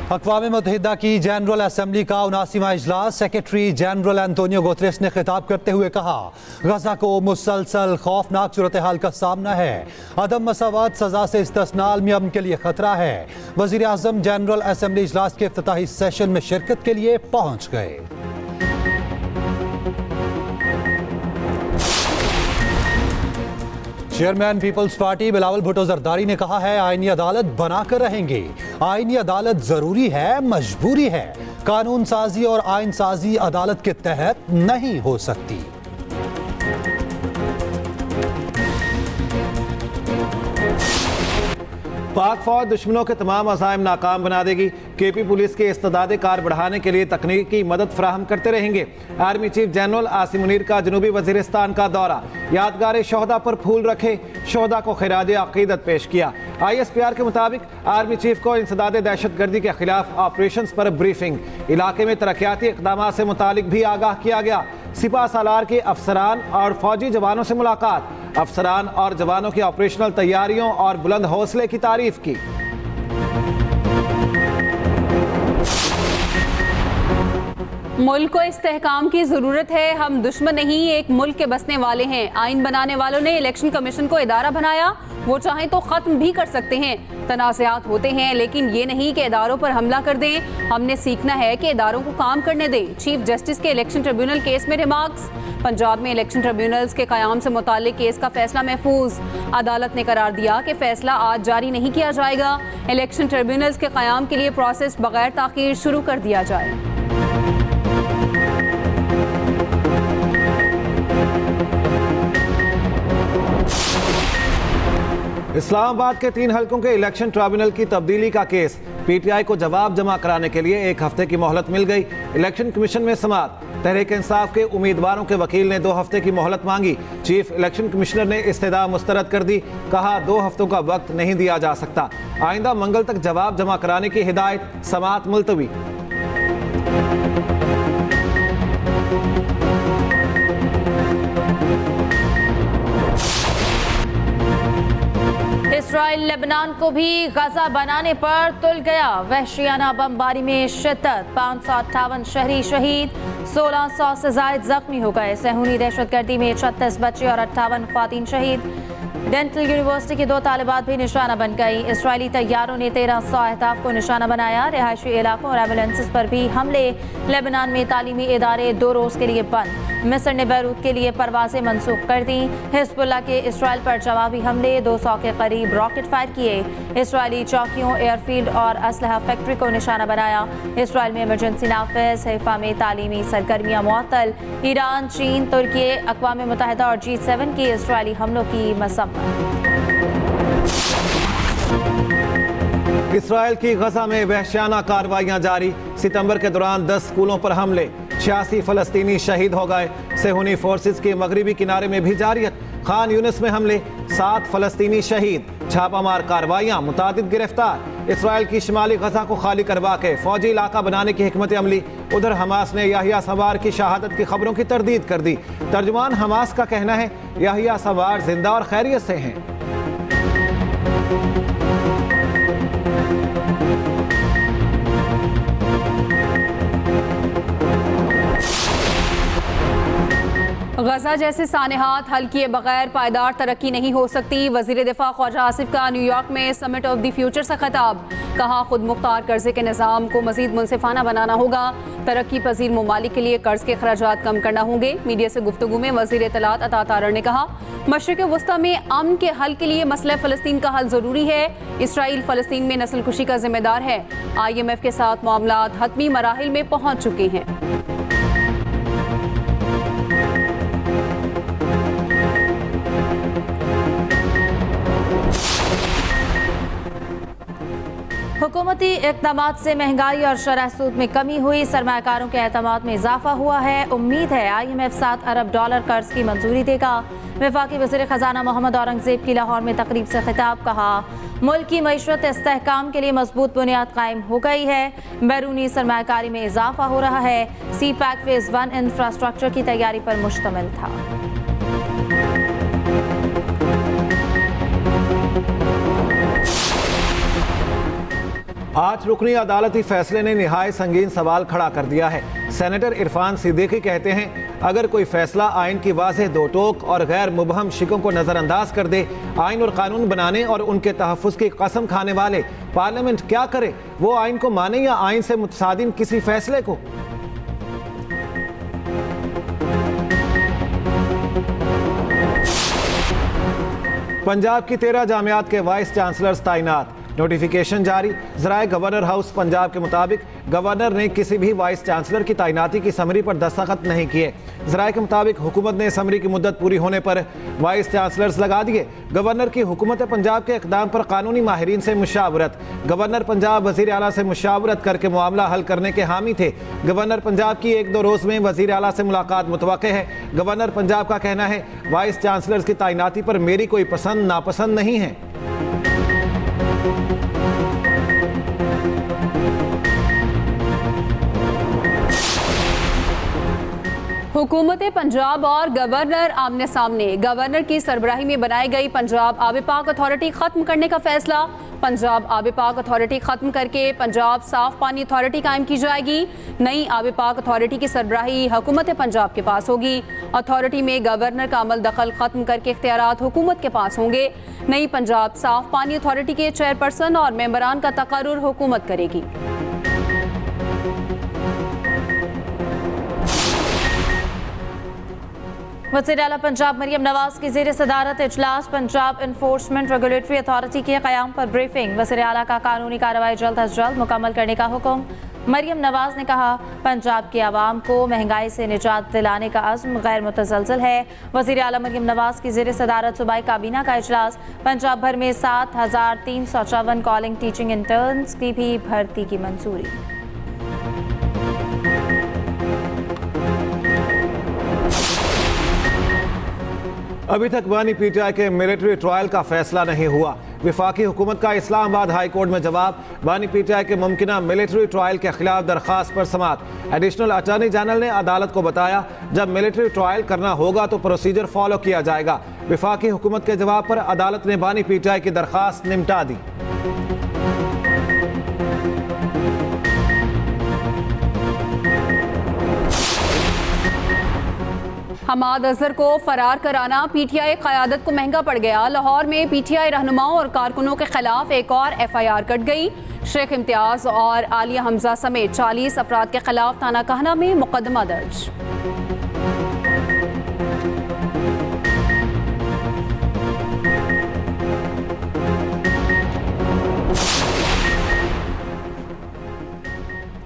अक़वाम मुत्तहिदा की general assembly का 79वां इजलास सेक्रेटरी जनरल एंटोनियो गुतरेस ने खिताब करते हुए कहा, गजा को मुसलसल खौफनाक सूरत हाल का सामना है। अदम मसावत सजा से इस्तिस्ना आलमी अमन के लिए खतरा है। वज़ीर आज़म जनरल असम्बली इजलास के इफ्तिताही सेशन में शिरकत के लिए पहुंच गए। Chairman People's Party Bilawal Bhutto Zardari ने कहा है, आईनी अदालत बनाकर रहेंगे। आईनी अदालत जरूरी है, मजबूरी है। कानून साजी और आइन साजी अदालत के तहत नहीं हो सकती। पाक फौज दुश्मनों के तमाम अज़ाइम नाकाम बना देगी। केपी पुलिस के इस्तेदाद कार बढ़ाने के लिए तकनीकी मदद फराहम करते रहेंगे। Army chief general Asim Munir का जनूबी वजीरिस्तान का दौरा, यादगार शोहदा पर फूल रखे, शोहदा को खिराज अकीदत पेश किया। ISPR के मुताबिक आर्मी चीफ को इंसदाद दहशत गर्दी के खिलाफ ऑपरेशन पर ब्रीफिंग, इलाके में तरक्याती इकदाम से मुतालिक भी आगाह किया गया। सिपा सालार के अफसरान और फौजी जवानों से मुलाकात, अफसरान और जवानों की ऑपरेशनल तैयारियों और बुलंद हौसले की तारीफ की। मुल्क को इस्तेहकाम की जरूरत है। हम दुश्मन नहीं, एक मुल्क के बसने वाले हैं। आइन बनाने वालों ने इलेक्शन कमीशन को इदारा बनाया, वो चाहें तो खत्म भी कर सकते हैं। तनाज़ात होते हैं, लेकिन ये नहीं कि इदारों पर हमला कर दें। हमने सीखना है कि इदारों को काम करने दें। चीफ जस्टिस के इलेक्शन ट्रिब्यूनल केस में रिमार्क्स, पंजाब में इलेक्शन ट्रिब्यूनल्स के क़याम से मुताल्लिक केस का फैसला महफूज। अदालत ने करार दिया कि फैसला आज जारी नहीं किया जाएगा। इलेक्शन ट्रिब्यूनल्स के क़याम के लिए प्रोसेस बगैर ताख़ीर शुरू कर दिया जाए। इस्लामाबाद के 3 हलकों के इलेक्शन ट्रिब्यूनल की तब्दीली का केस, PTI को जवाब जमा कराने के लिए 1 हफ्ते की मोहलत मिल गई। इलेक्शन कमीशन में समाअत, तहरीक इंसाफ के उम्मीदवारों के वकील ने 2 हफ्ते की मोहलत मांगी। चीफ इलेक्शन कमिश्नर ने इस्तदा मुस्तरद कर दी, कहा 2 हफ्तों का वक्त नहीं दिया जा सकता। आइंदा मंगल तक जवाब जमा कराने की हिदायत, समाअत मुलतवी। इसराइल लेबनान को भी गजा बनाने पर तुल गया। वहशियाना बमबारी में शिद्दत, 558 शहरी शहीद, 1600 से जायद जख्मी हो गए। सहूनी दहशतगर्दी में 36 बच्चे और 58 ख्वातीन शहीद। डेंटल यूनिवर्सिटी की 2 तालिबात भी निशाना बन गई। इसराइली तैयारों ने 1300 अहदाफ को निशाना बनाया। रिहायशी इलाकों और एम्बुलेंसेस पर भी हमले। लेबनान में तालीमी इदारे 2 रोज़ के लिए बंद। मिस्र ने बैरूत के लिए परवाजें मनसूख कर दी। हिजबुल्लाह के इसराइल पर जवाबी हमले, 200 के करीब रॉकेट फायर किए। इसराइली चौकियों, एयरफील्ड और असलहा फैक्ट्री को निशाना बनाया। इसराइल में इमरजेंसी नाफिज, हैफा में तालीमी सरगर्मियाँ मुअत्तल। ईरान, चीन, तुर्की, अक़वाम मुत्तहिदा और G7 की इसराइली हमलों की मसम्मत। इसराइल की गजा में वहशियाना कार्रवाइयां जारी। सितंबर के दौरान 10 स्कूलों पर हमले, 86 फलस्तीनी शहीद हो गए। सेहूनी फोर्सेस के मगरबी किनारे में भी जारियत। खान यूनिस में हमले, 7 फलस्तीनी शहीद। छापामार कार्रवाइयां, मुतादिद गिरफ्तार। इसराइल की शिमाली गजा को खाली करवा के फौजी इलाका बनाने की हिकमत अमली। उधर हमास ने याहिया सवार की शहादत की खबरों की तरदीद कर दी। तर्जुमान हमास का कहना है, याहिया सवार जिंदा और खैरियत से हैं। गजा जैसे सानेहात हल किए बगैर पायदार तरक्की नहीं हो सकती। वजीर दिफा ख्वाजा आसिफ का न्यूयॉर्क में समिट ऑफ द फ्यूचर से खिताब, कहा खुद मुख्तार कर्जे के निज़ाम को मजीद मुनसिफाना बनाना होगा। तरक्की पजीर ममालिक के लिए कर्ज के अखराजात कम करना होंगे। मीडिया से गुफ्तगू में वजीर इत्तलात अता तारर ने कहा, मशरिक़ वस्ता में अमन के हल के लिए मसला फ़लस्तीन का हल ज़रूरी है। इसराइल फ़लस्तीन में नस्ल कुशी का जिम्मेदार है। IMF के साथ मामलात हतमी मराहिल में पहुँच चुके हैं। हुकूमती इक़दामात से महंगाई और शरह सूद में कमी हुई। सरमायाकारों के एतमाद में इजाफा हुआ है। उम्मीद है IMF $7 अरब कर्ज की मंजूरी देगा। वफाकी वज़ीर ख़जाना मोहम्मद औरंगज़ेब की लाहौर में तकरीब से खिताब, कहा मुल्क की मईशत इस्तेहकाम के लिए मजबूत बुनियाद कायम हो गई है। बैरूनी सरमायाकारी में इजाफा हो रहा है। CPEC फेज़ 1 इंफ्रास्ट्रक्चर की तैयारी पर मुश्तमिल था। आज रुकनी अदालती फैसले ने निहायत संगीन सवाल खड़ा कर दिया है। सेनेटर इरफान सिद्दीकी कहते हैं, अगर कोई फैसला आइन की वाज़ेह दो टोक और गैर मुबहम शिकों को नज़रअंदाज कर दे, आइन और कानून बनाने और उनके तहफ़्फ़ुज़ की कसम खाने वाले पार्लियामेंट क्या करे? वो आइन को माने या आइन से मुतसादिम किसी फैसले को? पंजाब की 13 जामियात के वाइस चांसलर्स तैनात, नोटिफिकेशन जारी। ज़राए गवर्नर हाउस पंजाब के मुताबिक गवर्नर ने किसी भी वाइस चांसलर की तैनाती की समरी पर दस्तखत नहीं किए। ज़राए के मुताबिक हुकूमत ने समरी की मुद्दत पूरी होने पर वाइस चांसलर्स लगा दिए। गवर्नर की हुकूमत पंजाब के इक़दाम पर कानूनी माहिरीन से मुशावरत। गवर्नर पंजाब वज़ीर आला से मुशावरत करके मामला हल करने के हामी थे। गवर्नर पंजाब की 1-2 रोज़ में वज़ीर आला से मुलाकात मुतवक्के है। गवर्नर पंजाब का कहना है, वाइस चांसलर्स की तैनाती पर मेरी कोई पसंद नापसंद नहीं है। हुकूमत पंजाब और गवर्नर आमने सामने। गवर्नर की सरबराही में बनाई गई पंजाब आब पाक अथॉरिटी खत्म करने का फैसला। पंजाब आब पाक अथॉरिटी खत्म करके पंजाब साफ पानी अथॉरिटी कायम की जाएगी। नई आब पाक अथॉरिटी की सरबराही हुकूमत पंजाब के पास होगी। अथॉरिटी में गवर्नर का अमल दखल खत्म करके इख्तियारात हुकूमत के पास होंगे। नई पंजाब साफ पानी अथॉरिटी के चेयरपर्सन और मेंबरान का तकर्रुर हुकूमत करेगी। वज़ीर आला पंजाब मरियम नवाज की ज़ेर सदारत इजलास। पंजाब इन्फोर्समेंट रेगुलेटरी अथॉरिटी के क़याम पर ब्रीफिंग। वज़ीर आला का कानूनी कार्रवाई जल्द अज जल्द मुकम्मल करने का हुक्म। मरियम नवाज ने कहा, पंजाब के अवाम को महंगाई से निजात दिलाने का अज़्म गैर मुतज़लज़ल है। वज़ीर आला मरियम नवाज की ज़ेर सदारत सूबाई काबीना का इजलास। पंजाब भर में 7,354 कॉलिंग टीचिंग इंटर्न्स की भी भर्ती की मंजूरी। अभी तक बानी पीटीआई के मिलिट्री ट्रायल का फैसला नहीं हुआ। विफाकी हुकूमत का इस्लामाबाद हाई कोर्ट में जवाब। बानी पीटीआई के मुमकिना मिलिट्री ट्रायल के खिलाफ दरखास्त पर समाअत। एडिशनल अटॉर्नी जनरल ने अदालत को बताया, जब मिलिट्री ट्रायल करना होगा तो प्रोसीजर फॉलो किया जाएगा। विफाकी हुकूमत के जवाब पर अदालत ने बानी पीटीआई की दरखास्त निपटा दी। हमाद अजहर को फरार कराना पीटीआई क़यादत को महंगा पड़ गया। लाहौर में पीटीआई रहनुमाओं और कारकुनों के खिलाफ एक और एफआईआर कट गई। शेख इम्तियाज और आलिया हमजा समेत 40 अफराद के खिलाफ थाना कहना में मुकदमा दर्ज।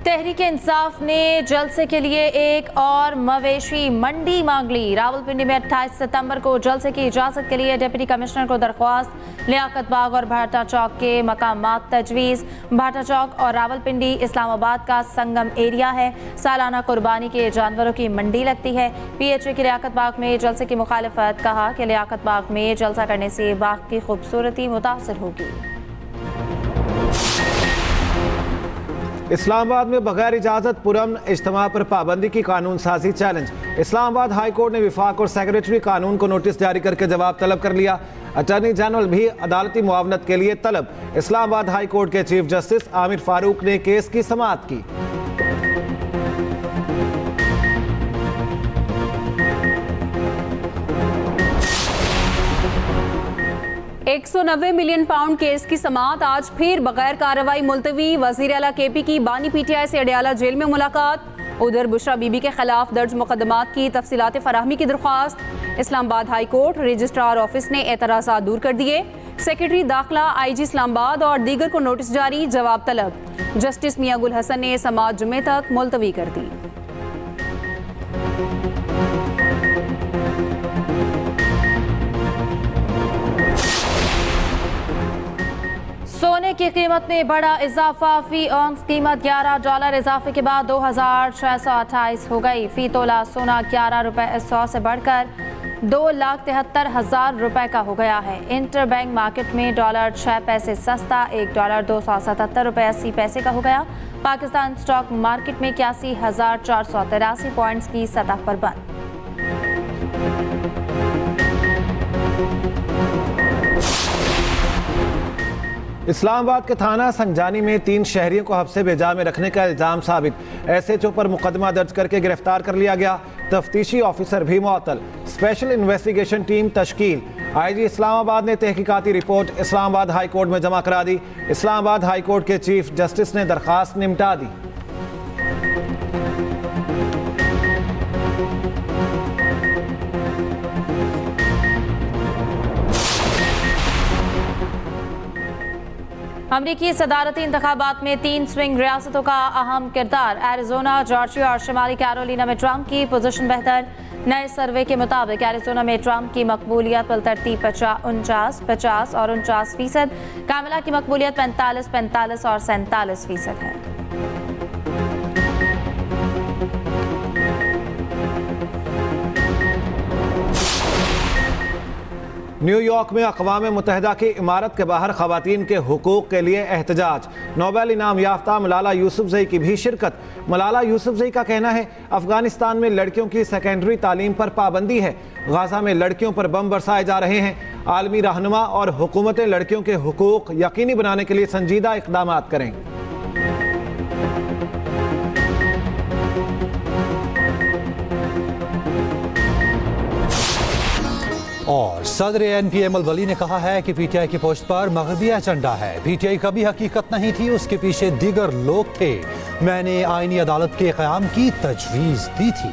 तहरीक इंसाफ ने जलसे के लिए एक और मवेशी मंडी मांग ली। रावलपिंडी में 28 सितंबर को जलसे की इजाजत के लिए डिप्टी कमिश्नर को दरख्वास्त। लियाकत बाग और भाटा चौक के मकामात तजवीज़। भाटा चौक और रावलपिंडी इस्लामाबाद का संगम एरिया है। सालाना कुर्बानी के जानवरों की मंडी लगती है। PHA की लियाकत बाग में जलसे की मुखालिफत। कहा कि लियाकत बाग में जलसा करने से बाग की खूबसूरती मुतासर होगी। इस्लामाबाद में बगैर इजाज़त पुरअमन इज्तिमा पर पाबंदी की कानून साजी चैलेंज। इस्लामाबाद हाई कोर्ट ने विफाक और सेक्रेटरी कानून को नोटिस जारी करके जवाब तलब कर लिया। अटॉर्नी जनरल भी अदालती मुआवनत के लिए तलब। इस्लामाबाद हाई कोर्ट के चीफ जस्टिस आमिर फारूक ने केस की समाअत की। 190 मिलियन पाउंड केस की समाअत आज फिर बगैर कार्रवाई मुलतवी। वज़ीर आला KP की बानी PTI से अडयाला जेल में मुलाकात। उधर बुशरा बीबी के खिलाफ दर्ज मुकदमात की तफसीलात फराहमी की दरख्वास्त। Islamabad high court registrar office ने एतराज़ात दूर कर दिए। सेक्रेटरी दाखिला IG इस्लामाबाद और दीगर को नोटिस जारी, जवाब तलब। जस्टिस मियां गुल हसन ने समाअत जुमे तक मुलतवी कर दी। सोने की कीमत में बड़ा इजाफा। फी औंस कीमत $11 इजाफे के बाद 2,628 हो गई। फी तोला सोना ₹11.100 से बढ़कर 2,73,000 रुपए का हो गया है। इंटर बैंक मार्केट में डॉलर 6 पैसे सस्ता $1 $277.80 का हो गया। पाकिस्तान स्टॉक मार्केट में 81,483 पॉइंट्स की सतह पर बंद। इस्लामाबाद के थाना संजानी में 3 शहरियों को हब्से बेजा में रखने का इल्जाम साबित, एसएचओ पर मुकदमा दर्ज करके गिरफ्तार कर लिया गया। तफ्तीशी ऑफिसर भी मुअत्तल, स्पेशल इन्वेस्टिगेशन टीम तश्कील। आईजी इस्लामाबाद ने तहकीकाती रिपोर्ट इस्लामाबाद हाई कोर्ट में जमा करा दी। इस्लामाबाद हाई कोर्ट के चीफ जस्टिस ने दरखास्त निपटा दी। अमरीकी सदारती इंतखाबात में 3 स्विंग रियासतों का अहम किरदार। एरिजोना, जॉर्जिया और शुमाली कैरोलिना में ट्रंप की पोजीशन बेहतर। नए सर्वे के मुताबिक एरिजोना में ट्रंप की मकबूलियत बलतरतीब 49, 50 और 49%। कामला की मकबूलियत 45, 45 और 47% है। न्यूयॉर्क में अक़वाम मुत्तहिदा की इमारत के बाहर ख़वातीन के हुकूक़ के लिए एहतजाज। नोबेल इनाम याफ्ता मलाला यूसुफजई की भी शिरकत। मलाला यूसुफजई का कहना है अफ़गानिस्तान में लड़कियों की सेकेंडरी तालीम पर पाबंदी है। गाज़ा में लड़कियों पर बम बरसाए जा रहे हैं। आलमी रहनुमा और हुकूमतें लड़कियों के हुकूक़ यकीनी बनाने के लिए संजीदा इक़दाम करें। और सदर NPM अल-वली ने कहा है कि PTI की पोस्ट पर मग़रबी एजेंडा है। PTI कभी हकीकत नहीं थी, उसके पीछे दीगर लोग थे। मैंने आईनी अदालत के क़याम की तजवीज़ दी थी।